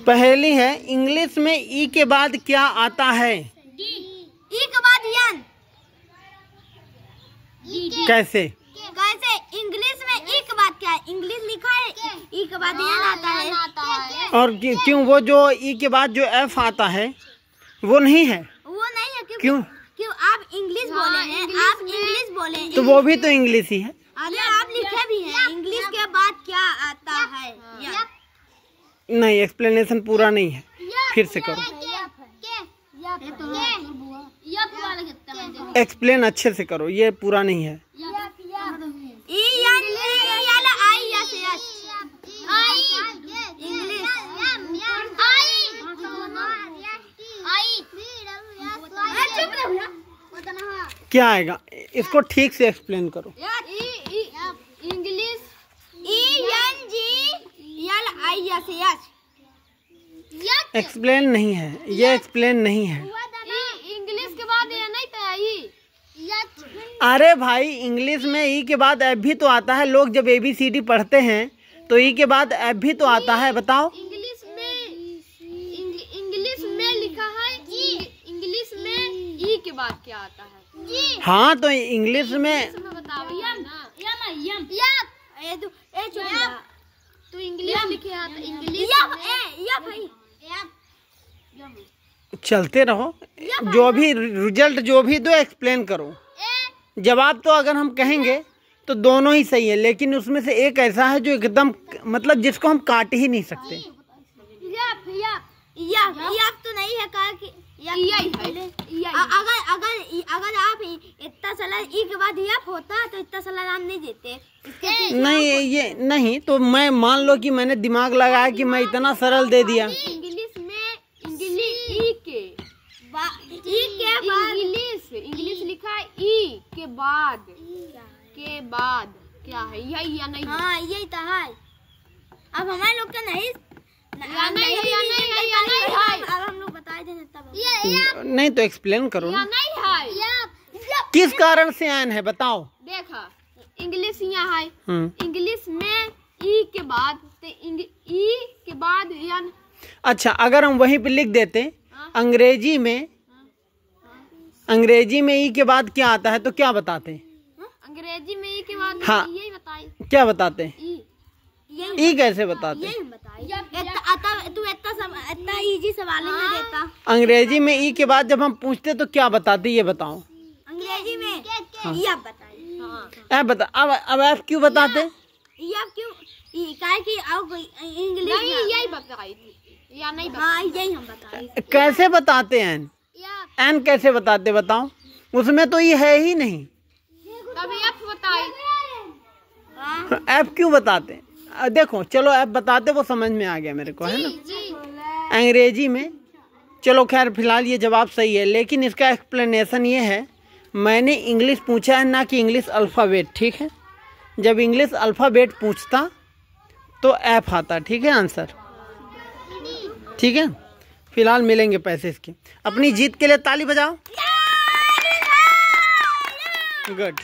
पहेली है, इंग्लिश में ई के बाद क्या आता है? ई के बाद यन। कैसे? कैसे? इंग्लिश में ई के बाद क्या है? इंग्लिश लिखा है, ई के बाद यन आता है। और क्यों वो जो ई के बाद जो एफ आता है वो नहीं है? वो नहीं है। क्यों? क्यों? आप इंग्लिश बोले हैं, आप इंग्लिश बोले हैं। तो वो भी तो इंग्लिश ही है। अरे आप लिखे भी हैं, इंग्लिश के बाद क्या आता है? नहीं, एक्सप्लेनेशन पूरा नहीं है, फिर से करो। एक्सप्लेन अच्छे से करो, ये पूरा नहीं है। क्या आएगा? इसको ठीक से एक्सप्लेन करो। इंग्लिश एक्सप्लेन नहीं है, ये एक्सप्लेन नहीं है। इंग्लिश के बाद ये नहीं था ई। अरे भाई, इंग्लिश में ई के बाद एफ भी तो आता है। लोग जब ABCD पढ़ते हैं तो ई के बाद एफ भी तो आता है। बताओ। इंग्लिश में लिखा है इंग्लिश में ई के बाद क्या आता है? हाँ, तो इंग्लिश में बताओ। तू इंग्लिश लिखे आता इंग्लिश चलते रहो, जो भी रिजल्ट जो भी दो एक्सप्लेन करो। जवाब तो अगर हम कहेंगे तो दोनों ही सही है, लेकिन उसमें से एक ऐसा है जो एकदम मतलब जिसको हम काट ही नहीं सकते। तो नहीं है अगर आप इतना साल ई के बाद यप होता तो इतना साल नाम नहीं देते। नहीं, ये नहीं तो मैं मान लो कि मैंने दिमाग लगाया कि मैं इतना सरल दे दिया। इंग्लिश में इंग्लिश लिखा है ई के बाद क्या है? यही या नहीं? हाँ, यही तो है। अब हमारे लोग का नहीं अब हम लोग बताए थे तब। नहीं तो एक्सप्लेन करो ना। नहीं है। किस कारण से आयन है बताओ। देखा, इंग्लिश यहाँ है, इंग्लिश में ई के बाद ई के बाद यन। अच्छा, अगर हम वहीं पे लिख देते अंग्रेजी में ई के बाद क्या आता है तो क्या बताते? अंग्रेजी में ई के बाद हाँ, यही बताए। क्या बताते? ई कैसे बताते? तू इतना इजी सवाल में देता। अंग्रेजी में ई के बाद जब हम पूछते तो क्या बताते, ये बताओ। अंग्रेजी में हाँ। बताइए। ऐप बता। अब ऐप क्यों बताते? इंग्लिश यही बताई या नहीं? हाँ, यही हम बताए। कैसे बताते हैं? एन कैसे बताते बताओ? उसमें तो ये है ही नहीं। तभी ऐप बताई। ऐप क्यों बताते? देखो, चलो ऐप बताते, वो समझ में आ गया मेरे को, है ना। अंग्रेजी में चलो खैर फिलहाल ये जवाब सही है, लेकिन इसका एक्सप्लेनेशन ये है, मैंने इंग्लिश पूछा है ना कि इंग्लिश अल्फ़ाबेट। ठीक है, जब इंग्लिश अल्फ़ाबेट पूछता तो ऐप आता। ठीक है आंसर। ठीक है, फिलहाल मिलेंगे पैसे इसके। अपनी जीत के लिए ताली बजाओ। गुड।